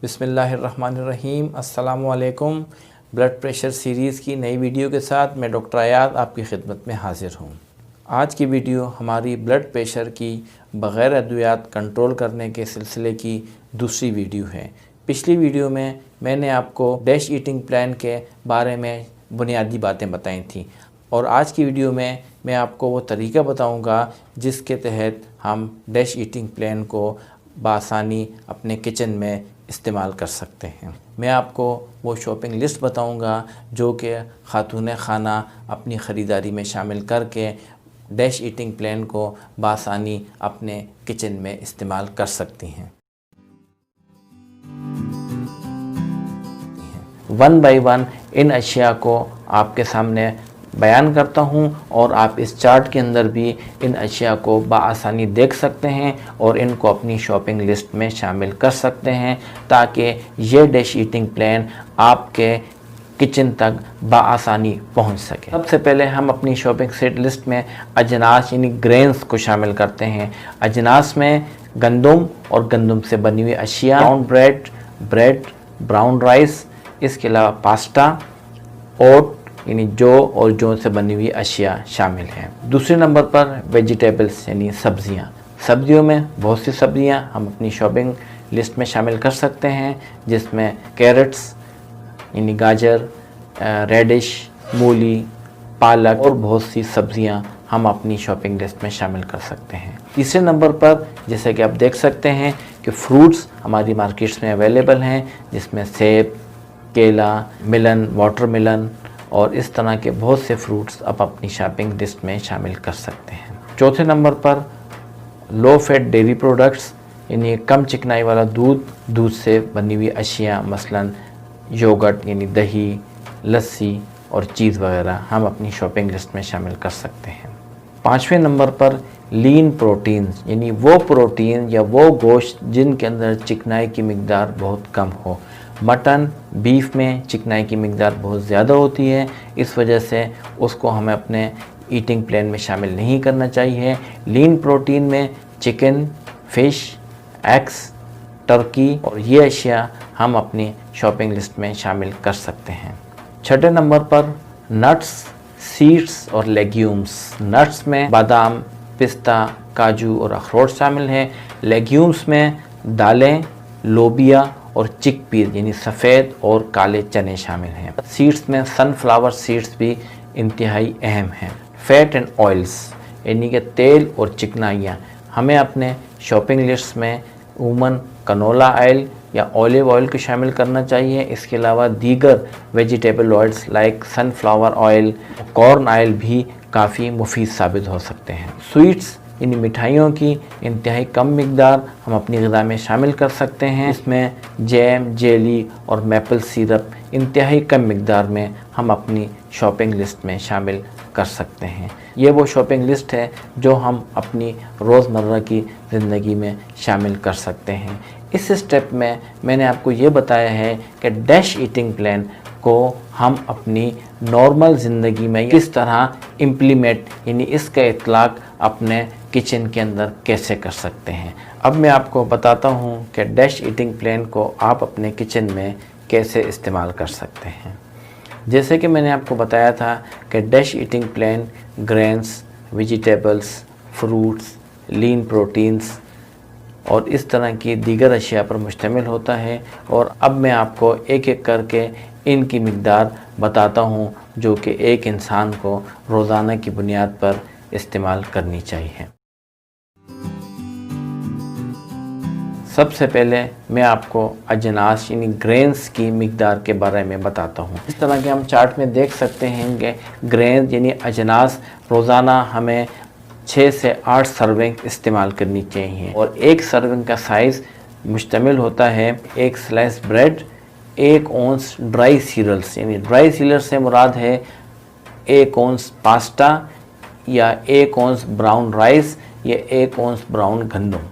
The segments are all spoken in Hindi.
बिस्मिल्लाहिर्रहमानिर्रहीम। अस्सलामुअलैकुम। ब्लड प्रेशर सीरीज़ की नई वीडियो के साथ मैं डॉक्टर अयाद आपकी खिदमत में हाज़िर हूँ। आज की वीडियो हमारी ब्लड प्रेशर की बग़ैर अद्वियात कंट्रोल करने के सिलसिले की दूसरी वीडियो है। पिछली वीडियो में मैंने आपको डैश ईटिंग प्लान के बारे में बुनियादी बातें बताई थी और आज की वीडियो में मैं आपको वो तरीका बताऊंगा जिसके तहत हम डैश ईटिंग प्लान को बआसानी अपने किचन में इस्तेमाल कर सकते हैं। मैं आपको वो शॉपिंग लिस्ट बताऊंगा जो कि खातून खाना अपनी ख़रीदारी में शामिल करके डैश ईटिंग प्लान को बआसानी अपने किचन में इस्तेमाल कर सकती हैं। वन बाय वन इन अशिया को आपके सामने बयान करता हूं और आप इस चार्ट के अंदर भी इन अशिया को बआसानी देख सकते हैं और इनको अपनी शॉपिंग लिस्ट में शामिल कर सकते हैं ताकि ये डैश ईटिंग प्लान आपके किचन तक बआसानी पहुंच सके। सबसे पहले हम अपनी शॉपिंग सेट लिस्ट में अजनास यानी ग्रेन्स को शामिल करते हैं। अजनास में गंदम और गंदम से बनी हुई अशिया, ब्राउन ब्रेड, ब्राउन राइस, इसके अलावा पास्ता, ओट यानी जौ और जौ से बनी हुई अशिया शामिल हैं। दूसरे नंबर पर वेजिटेबल्स यानी सब्जियां। सब्जियों में बहुत सी सब्जियां हम अपनी शॉपिंग लिस्ट में शामिल कर सकते हैं जिसमें कैरेट्स यानी गाजर, रेडिश, मूली, पालक और बहुत सी सब्जियां हम अपनी शॉपिंग लिस्ट में शामिल कर सकते हैं। तीसरे नंबर पर जैसे कि आप देख सकते हैं कि फ्रूट्स हमारी मार्केट्स में अवेलेबल हैं जिसमें सेब, केला, मिलन, वाटरमेलन और इस तरह के बहुत से फ्रूट्स आप अपनी शॉपिंग लिस्ट में शामिल कर सकते हैं। चौथे नंबर पर लो फैट डेयरी प्रोडक्ट्स यानी कम चिकनाई वाला दूध से बनी हुई अशिया मसलन योगर्ट यानी दही, लस्सी और चीज़ वगैरह हम अपनी शॉपिंग लिस्ट में शामिल कर सकते हैं। पाँचवें नंबर पर लीन प्रोटीन्स यानी वो प्रोटीन या वो गोश्त जिनके अंदर चिकनाई की मिकदार बहुत कम हो। मटन, बीफ में चिकनाई की मिकदार बहुत ज़्यादा होती है, इस वजह से उसको हमें अपने ईटिंग प्लान में शामिल नहीं करना चाहिए। लीन प्रोटीन में चिकन, फ़िश, एग्स, टर्की और ये अशिया हम अपनी शॉपिंग लिस्ट में शामिल कर सकते हैं। छठे नंबर पर नट्स, सीड्स और लेग्यूम्स। नट्स में बादाम, पिस्ता, काजू और अखरोट शामिल हैं। लेग्यूम्स में दालें, लोबिया और चिकपीस यानी सफ़ेद और काले चने शामिल हैं। सीड्स में सनफ्लावर सीड्स भी इंतहाई अहम हैं। फैट एंड ऑयल्स यानी कि तेल और चिकनाइयाँ हमें अपने शॉपिंग लिस्ट में उमन कनोला ऑयल या ऑलिव ऑयल को शामिल करना चाहिए। इसके अलावा दीगर vegetable oils like sunflower oil, corn oil भी काफ़ी मुफीद साबित हो सकते हैं। स्वीट्स यानी मिठाइयों की इंतहाई कम मिकदार हम अपनी ग़िज़ा में शामिल कर सकते हैं। इसमें जैम, जेली और मैपल सिरप इंतहाई कम मिकदार में हम अपनी शॉपिंग लिस्ट में शामिल कर सकते हैं। ये वो शॉपिंग लिस्ट है जो हम अपनी रोज़मर्रा की ज़िंदगी में शामिल कर सकते हैं। इस स्टेप में मैंने आपको ये बताया है कि डैश ईटिंग प्लान को हम अपनी नॉर्मल ज़िंदगी में किस तरह इम्प्लीमेंट यानी इसका इतलाक़ अपने किचन के अंदर कैसे कर सकते हैं। अब मैं आपको बताता हूँ कि डैश ईटिंग प्लान को आप अपने किचन में कैसे इस्तेमाल कर सकते हैं। जैसे कि मैंने आपको बताया था कि DASH eating plan grains, vegetables, fruits, lean proteins और इस तरह की दीगर अशिया पर मुश्तमिल होता है और अब मैं आपको एक एक करके इनकी मिकदार बताता हूँ जो कि एक इंसान को रोज़ाना की बुनियाद पर इस्तेमाल करनी चाहिए। सबसे पहले मैं आपको अजनास यानी ग्रेन्स की मिकदार के बारे में बताता हूँ। इस तरह के हम चार्ट में देख सकते हैं कि ग्रेन्स यानी अजनास रोज़ाना हमें 6 से 8 सर्विंग इस्तेमाल करनी चाहिए और एक सर्विंग का साइज़ मुश्तमिल होता है एक slice bread, 1 ounce dry cereals यानी ड्राई सीरियल्स से मुराद है 1 औंस पास्ता या 1 औंस ब्राउन राइस या 1 औंस ब्राउन गंदम,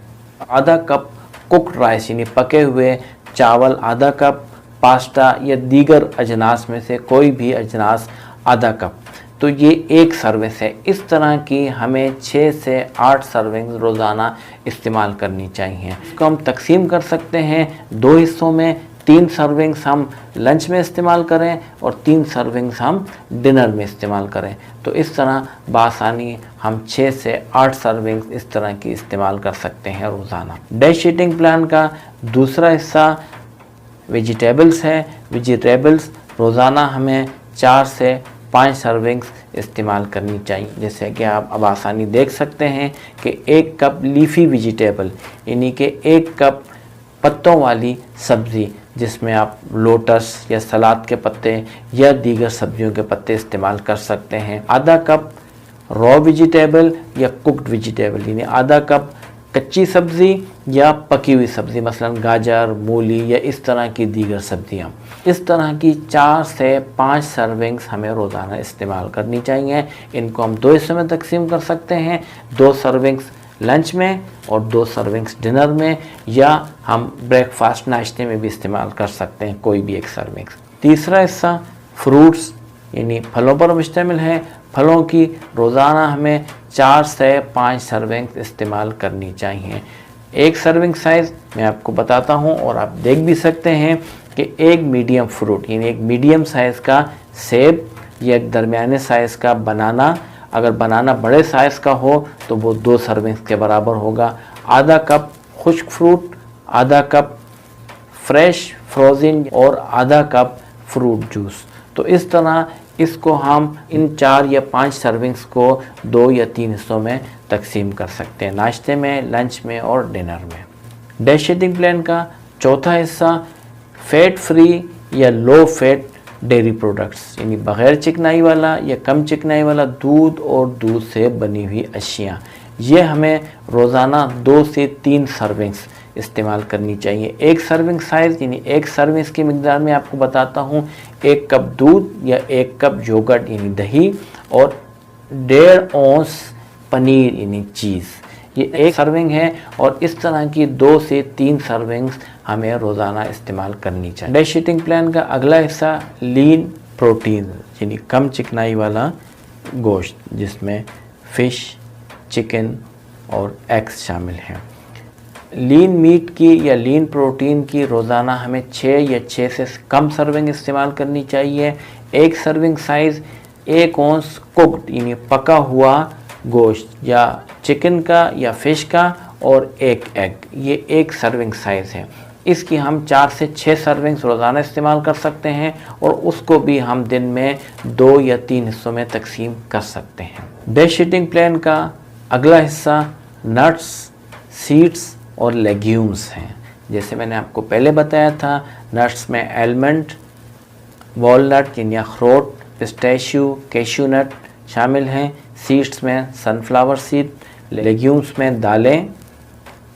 आधा कप कुक्ड राइस यानी पके हुए चावल, आधा कप पास्ता या दीगर अजनास में से कोई भी अजनास आधा कप। तो ये एक सर्विस है। इस तरह की हमें 6 से 8 सर्विंग रोज़ाना इस्तेमाल करनी चाहिए। इसको हम तकसीम कर सकते हैं 2 हिस्सों में। 3 सर्विंग्स हम लंच में इस्तेमाल करें और 3 सर्विंग्स हम डिनर में इस्तेमाल करें। तो इस तरह बासानी हम 6 से 8 सर्विंग्स इस तरह की इस्तेमाल कर सकते हैं रोज़ाना। डैश ईटिंग प्लान का दूसरा हिस्सा वेजिटेबल्स है। वेजिटेबल्स रोज़ाना हमें 4 से 5 सर्विंग्स इस्तेमाल करनी चाहिए। जैसे कि आप अब आसानी देख सकते हैं कि 1 कप लीफी वेजिटेबल यानी कि 1 कप पत्तों वाली सब्ज़ी, जिसमें आप लोटस या सलाद के पत्ते या दीगर सब्जियों के पत्ते इस्तेमाल कर सकते हैं। आधा कप रॉ वेजिटेबल या कुक्ड वेजिटेबल यानी आधा कप कच्ची सब्ज़ी या पकी हुई सब्ज़ी, मसलन गाजर, मूली या इस तरह की दीगर सब्जियां। इस तरह की 4 से 5 सर्विंग्स हमें रोज़ाना इस्तेमाल करनी चाहिए। इनको हम 2 हिस्सों में तकसीम कर सकते हैं, 2 सर्विंग्स लंच में और 2 सर्विंग्स डिनर में, या हम ब्रेकफास्ट नाश्ते में भी इस्तेमाल कर सकते हैं कोई भी एक सर्विंग्स। तीसरा हिस्सा फ्रूट्स यानी फलों पर मुश्तमिल है। फलों की रोज़ाना हमें 4 से 5 सर्विंग्स इस्तेमाल करनी चाहिए। एक सर्विंग साइज़ मैं आपको बताता हूँ और आप देख भी सकते हैं कि एक मीडियम फ्रूट यानी एक मीडियम साइज़ का सेब या एक दरमियाने साइज़ का बनाना, अगर बनाना बड़े साइज़ का हो तो वो 2 सर्विंग्स के बराबर होगा। आधा कप खुश्क फ्रूट, आधा कप फ्रेश फ्रोज़न और आधा कप फ्रूट जूस। तो इस तरह इसको हम इन 4 या 5 सर्विंग्स को 2 या 3 हिस्सों में तकसीम कर सकते हैं, नाश्ते में, लंच में और डिनर में। डैश ईटिंग प्लान का चौथा हिस्सा फैट फ्री या लो फैट डेयरी प्रोडक्ट्स यानी बग़ैर चिकनाई वाला या कम चिकनाई वाला दूध और दूध से बनी हुई अशियाँ, ये हमें रोज़ाना 2 से 3 सर्विंग्स इस्तेमाल करनी चाहिए। एक सर्विंग साइज़ यानी एक सर्विंग्स की मिकदार में आपको बताता हूँ, 1 कप दूध या 1 कप योगर्ट यानी दही और 1.5 औंस पनीर यानी चीज़, ये एक सर्विंग है। और इस तरह की 2 से 3 सर्विंग्स हमें रोज़ाना इस्तेमाल करनी चाहिए। डैश ईटिंग प्लान का अगला हिस्सा लीन प्रोटीन यानी कम चिकनाई वाला गोश्त, जिसमें फ़िश, चिकन और एग्स शामिल हैं। लीन मीट की या लीन प्रोटीन की रोज़ाना हमें 6 या 6 से कम सर्विंग इस्तेमाल करनी चाहिए। एक सर्विंग साइज़ 1 औंस कुक्ड यानी पका हुआ गोश्त या चिकन का या फ़िश का और 1 एग, ये एक सर्विंग साइज़ है। इसकी हम 4 से 6 सर्विंग्स रोज़ाना इस्तेमाल कर सकते हैं और उसको भी हम दिन में 2 या 3 हिस्सों में तकसीम कर सकते हैं। डैश ईटिंग प्लान का अगला हिस्सा नट्स, सीड्स और लेग्यूम्स हैं। जैसे मैंने आपको पहले बताया था, नट्स में आलमंड, वॉलनट यानी अखरोट, पिस्ताशियो, कैश्यू नट शामिल हैं। सीड्स में सनफ्लावर सीड, लेग्यूम्स में दालें,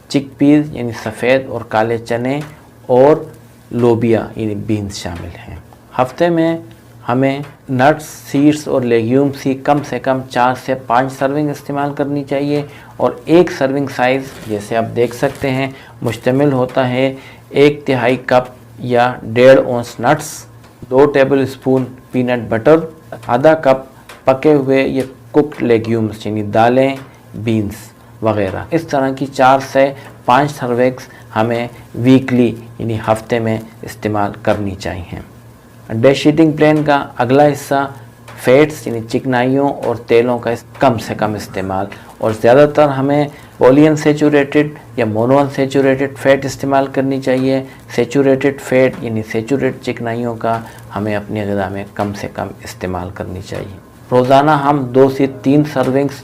चिकपीस यानी सफ़ेद और काले चने और लोबिया यानी बीन्स शामिल हैं। हफ्ते में हमें नट्स, सीड्स और लेग्यूम्स की कम से कम 4 से 5 सर्विंग इस्तेमाल करनी चाहिए और एक सर्विंग साइज़ जैसे आप देख सकते हैं मुश्तमिल होता है 1/3 कप या 1.5 ounce nuts, 2 table spoon peanut butter, आधा कप पके हुए या कुक्ड लेग्यूम्स यानी दालें, बीन्स वगैरह। इस तरह की 4 से 5 सर्विंग्स हमें वीकली यानी हफ्ते में इस्तेमाल करनी चाहिए। डैश ईटिंग प्लान का अगला हिस्सा फैट्स यानी चिकनाइयों और तेलों का कम से कम इस्तेमाल, और ज़्यादातर हमें पॉलीअनसेचुरेटेड या मोनोअनसेचुरेटेड फ़ैट इस्तेमाल करनी चाहिए। सेचुरेटेड फ़ैट यानी सेचुरेटेड चिकनाइयों का हमें अपनी ग़िज़ा में कम से कम इस्तेमाल करनी चाहिए। रोज़ाना हम 2 से 3 सर्विंग्स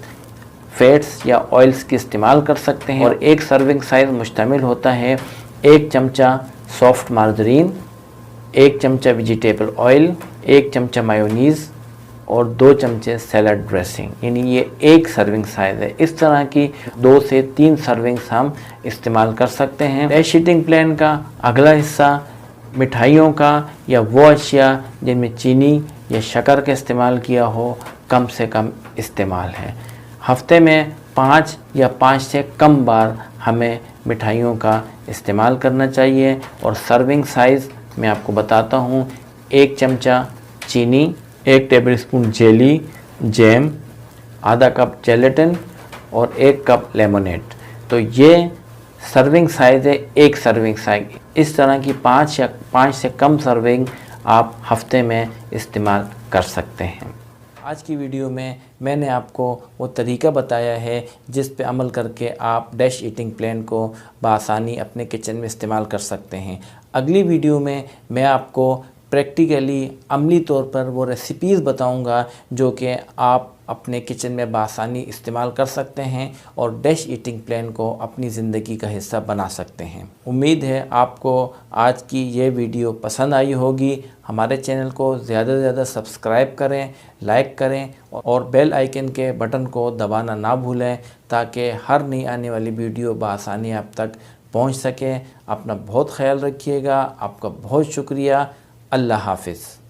फ़ैट्स या ऑयल्स की इस्तेमाल कर सकते हैं और एक सर्विंग साइज़ मुश्तमिल होता है 1 चमचा सॉफ्ट मार्जरीन, 1 चमचा वेजिटेबल ऑयल, 1 चमचा मायोनीज़ और 2 चमचे सैलड ड्रेसिंग, यानी ये एक सर्विंग साइज़ है। इस तरह की 2 से 3 सर्विंग्स हम इस्तेमाल कर सकते हैं। डैश ईटिंग प्लान का अगला हिस्सा मिठाइयों का या वो अशिया जिनमें चीनी या शक्कर का इस्तेमाल किया हो कम से कम इस्तेमाल है। हफ्ते में 5 या 5 से कम बार हमें मिठाइयों का इस्तेमाल करना चाहिए और सर्विंग साइज़ मैं आपको बताता हूँ 1 चमचा चीनी, 1 टेबल स्पून जेली, जैम, आधा कप जेलेटिन और 1 कप लेमनेड। तो ये सर्विंग साइज़ है, एक सर्विंग साइज। इस तरह की 5 से कम सर्विंग आप हफ्ते में इस्तेमाल कर सकते हैं। आज की वीडियो में मैंने आपको वो तरीका बताया है जिस पे अमल करके आप डैश ईटिंग प्लान को बआसानी अपने किचन में इस्तेमाल कर सकते हैं। अगली वीडियो में मैं आपको प्रैक्टिकली अमली तौर पर वो रेसिपीज़ बताऊंगा जो कि आप अपने किचन में बआसानी इस्तेमाल कर सकते हैं और डैश ईटिंग प्लान को अपनी ज़िंदगी का हिस्सा बना सकते हैं। उम्मीद है आपको आज की ये वीडियो पसंद आई होगी। हमारे चैनल को ज़्यादा से ज़्यादा सब्सक्राइब करें, लाइक करें और बेल आइकन के बटन को दबाना ना भूलें ताकि हर नई आने वाली वीडियो बआसानी आप तक पहुंच सके। अपना बहुत ख्याल रखिएगा। आपका बहुत शुक्रिया। अल्लाह हाफ़िज़।